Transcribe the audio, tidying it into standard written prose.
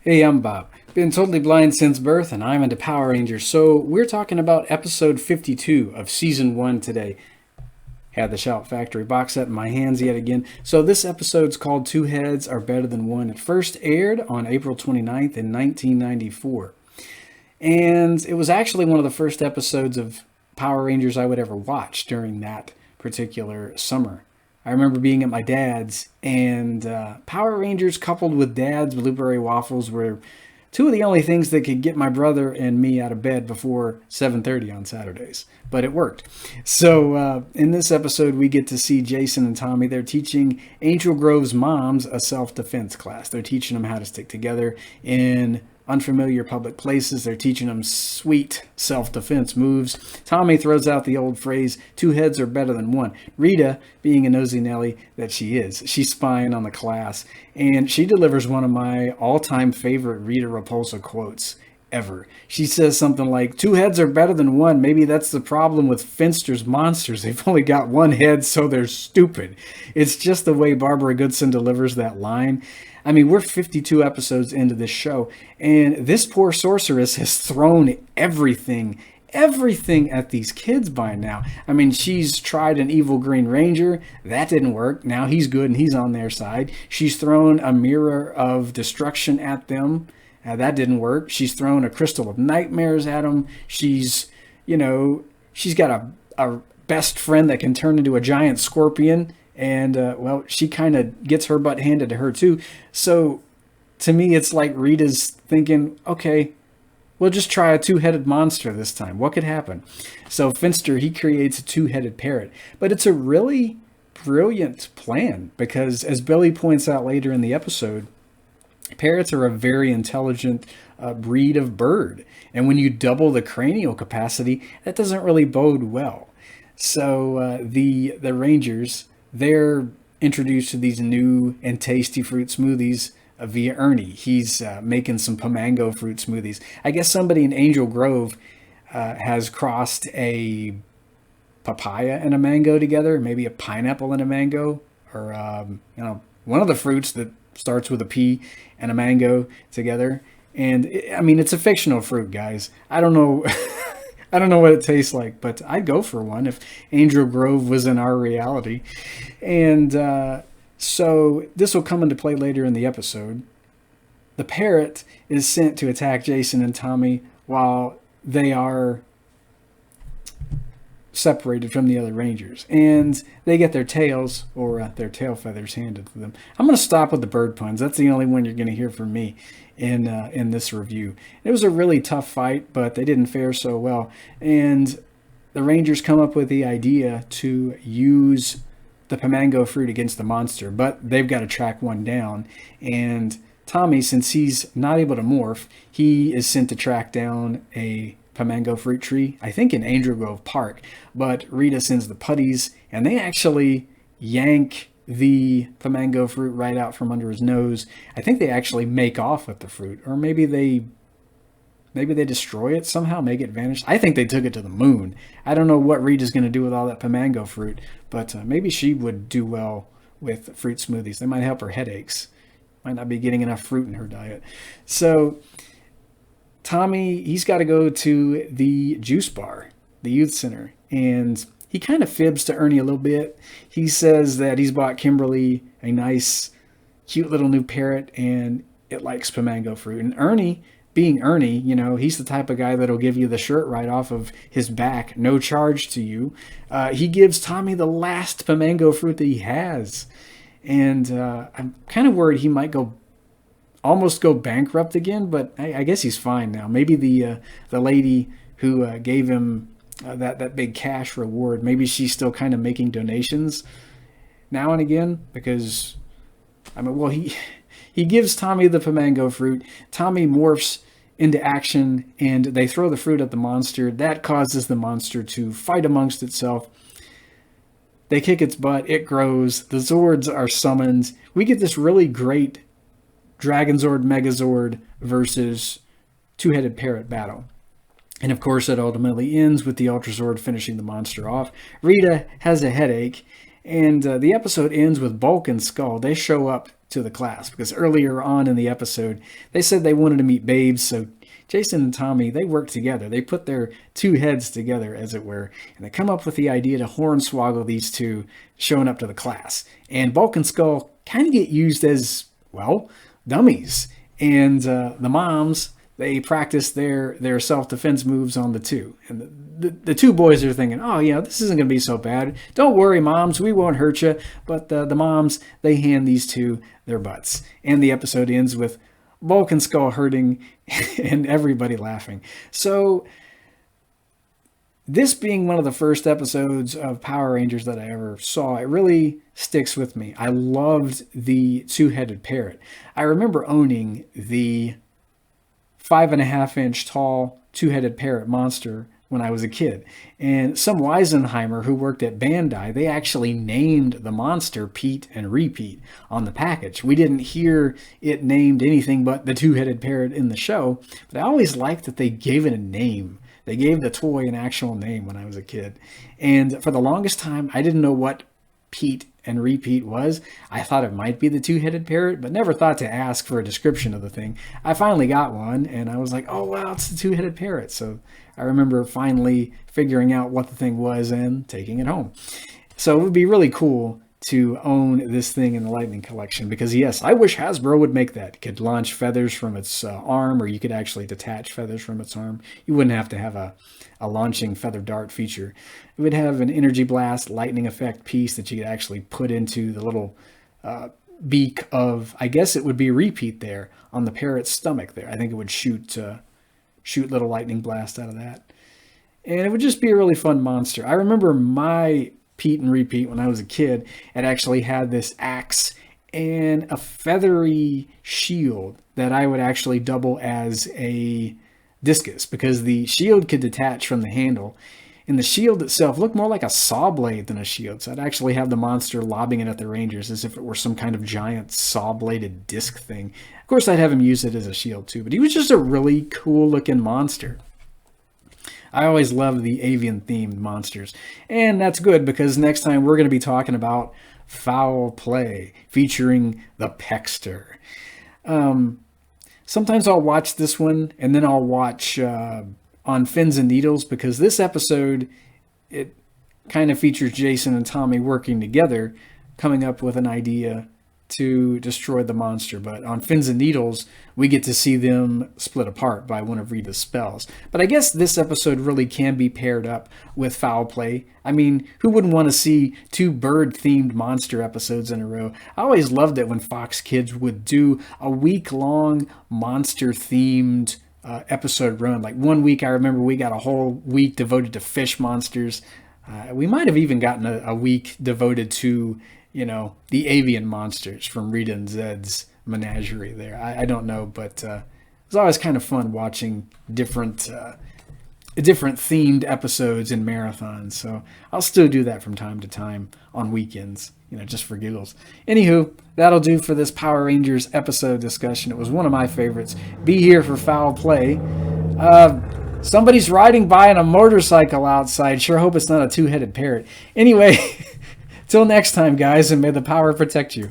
Hey, I'm Bob. Been totally blind since birth, and I'm into Power Rangers. So we're talking about episode 52 of season 1 today. Had the Shout Factory box set in my hands yet again. So this episode's called Two Heads Are Better Than One. It first aired on April 29th in 1994. And it was actually one of the first episodes of Power Rangers I would ever watch during that particular summer. I remember being at my dad's, and Power Rangers coupled with Dad's blueberry waffles were two of the only things that could get my brother and me out of bed before 7:30 on Saturdays. But it worked. So in this episode, we get to see Jason and Tommy. They're teaching Angel Grove's moms a self-defense class. They're teaching them how to stick together in unfamiliar public places. They're teaching them sweet self-defense moves. Tommy throws out the old phrase, two heads are better than one. Rita, being a nosy Nelly that she is, she's spying on the class, and she delivers one of my all-time favorite Rita Repulsa quotes ever. She says something like, two heads are better than one. Maybe that's the problem with Finster's monsters. They've only got one head, so they're stupid. It's just the way Barbara Goodson delivers that line. I mean, we're 52 episodes into this show, and this poor sorceress has thrown everything at these kids by now. I mean, she's tried an evil Green Ranger. That didn't work. Now he's good and he's on their side. She's thrown a mirror of destruction at them. That didn't work. She's thrown a crystal of nightmares at them. She's got a best friend that can turn into a giant scorpion. And, well, she kind of gets her butt handed to her, too. So, to me, it's like Rita's thinking, okay, we'll just try a two-headed monster this time. What could happen? So, Finster, he creates a two-headed parrot. But it's a really brilliant plan because, as Billy points out later in the episode, parrots are a very intelligent breed of bird. And when you double the cranial capacity, that doesn't really bode well. So, the Rangers, they're introduced to these new and tasty fruit smoothies via Ernie. He's making some Pomango fruit smoothies. I guess somebody in Angel Grove has crossed a papaya and a mango together, maybe a pineapple and a mango, or one of the fruits that starts with a P and a mango together. And it's a fictional fruit, guys. I don't know. I don't know what it tastes like, but I'd go for one if Angel Grove was in our reality. And so this will come into play later in the episode. The parrot is sent to attack Jason and Tommy while they are separated from the other Rangers. And they get their tails, or their tail feathers, handed to them. I'm going to stop with the bird puns. That's the only one you're going to hear from me in this review. It was a really tough fight, but they didn't fare so well. And the Rangers come up with the idea to use the Pomango fruit against the monster, but they've got to track one down. And Tommy, since he's not able to morph, he is sent to track down a Pomango fruit tree, I think in Angel Grove Park. But Rita sends the putties, and they actually yank the Pomango fruit right out from under his nose. I think they actually make off with the fruit, or maybe they destroy it somehow, make it vanish. I think they took it to the moon. I don't know what Rita's going to do with all that Pomango fruit, but maybe she would do well with fruit smoothies. They might help her headaches. Might not be getting enough fruit in her diet. So Tommy, he's got to go to the juice bar, the youth center, and he kind of fibs to Ernie a little bit. He says that he's bought Kimberly a nice, cute little new parrot, and it likes Pomango fruit. And Ernie, being Ernie, he's the type of guy that'll give you the shirt right off of his back, no charge to you. He gives Tommy the last Pomango fruit that he has. And I'm kind of worried he might almost go bankrupt again, but I guess he's fine now. Maybe the lady who gave him that big cash reward, maybe she's still kind of making donations now and again, because he gives Tommy the Pomango fruit. Tommy morphs into action, and they throw the fruit at the monster. That causes the monster to fight amongst itself. They kick its butt. It grows. The Zords are summoned. We get this really great Dragonzord, Megazord versus two-headed parrot battle. And of course, it ultimately ends with the Ultrazord finishing the monster off. Rita has a headache, And the episode ends with Bulk and Skull. They show up to the class because earlier on in the episode, they said they wanted to meet babes. So Jason and Tommy, they work together. They put their two heads together, as it were, and they come up with the idea to hornswoggle these two showing up to the class. And Bulk and Skull kind of get used as, well, dummies. And the moms, they practice their self-defense moves on the two. And the two boys are thinking, oh, yeah, this isn't going to be so bad. Don't worry, moms, we won't hurt you. But the moms, they hand these two their butts. And the episode ends with Bulk and Skull hurting and everybody laughing. So this being one of the first episodes of Power Rangers that I ever saw, it really sticks with me. I loved the two-headed parrot. I remember owning the 5.5-inch tall two-headed parrot monster when I was a kid. And some Weisenheimer who worked at Bandai, they actually named the monster Pete and Repeat on the package. We didn't hear it named anything but the two-headed parrot in the show, but I always liked that they gave it a name. They gave the toy an actual name when I was a kid. And for the longest time, I didn't know what Pete and Repeat was. I thought it might be the two-headed parrot, but never thought to ask for a description of the thing. I finally got one, and I was like, oh, wow, it's the two-headed parrot. So I remember finally figuring out what the thing was and taking it home. So it would be really cool to own this thing in the Lightning Collection because, yes, I wish Hasbro would make that. It could launch feathers from its arm, or you could actually detach feathers from its arm. You wouldn't have to have a launching feather dart feature. It would have an energy blast lightning effect piece that you could actually put into the little beak of, I guess it would be Repeat there on the parrot's stomach there. I think it would shoot little lightning blast out of that. And it would just be a really fun monster. I remember my Pete and Repeat when I was a kid, it actually had this axe and a feathery shield that I would actually double as a discus because the shield could detach from the handle. And the shield itself looked more like a saw blade than a shield. So I'd actually have the monster lobbing it at the Rangers as if it were some kind of giant saw-bladed disc thing. Of course, I'd have him use it as a shield too, but he was just a really cool-looking monster. I always loved the avian-themed monsters. And that's good because next time we're going to be talking about Foul Play featuring the Peckster. Sometimes I'll watch this one and then I'll watch on Fins and Needles because this episode, it kind of features Jason and Tommy working together, coming up with an idea to destroy the monster. But on Fins and Needles, we get to see them split apart by one of Rita's spells. But I guess this episode really can be paired up with Foul Play. I mean, who wouldn't want to see two bird-themed monster episodes in a row? I always loved it when Fox Kids would do a week-long monster-themed episode run. Like 1 week, I remember we got a whole week devoted to fish monsters. We might have even gotten a week devoted to, the avian monsters from Rita and Zed's menagerie there. I don't know, but it was always kind of fun watching different themed episodes in marathons. So I'll still do that from time to time on weekends, just for giggles. Anywho, that'll do for this Power Rangers episode discussion. It was one of my favorites. Be here for Foul Play. Somebody's riding by on a motorcycle outside. Sure hope it's not a two-headed parrot. Anyway, till next time, guys, and may the power protect you.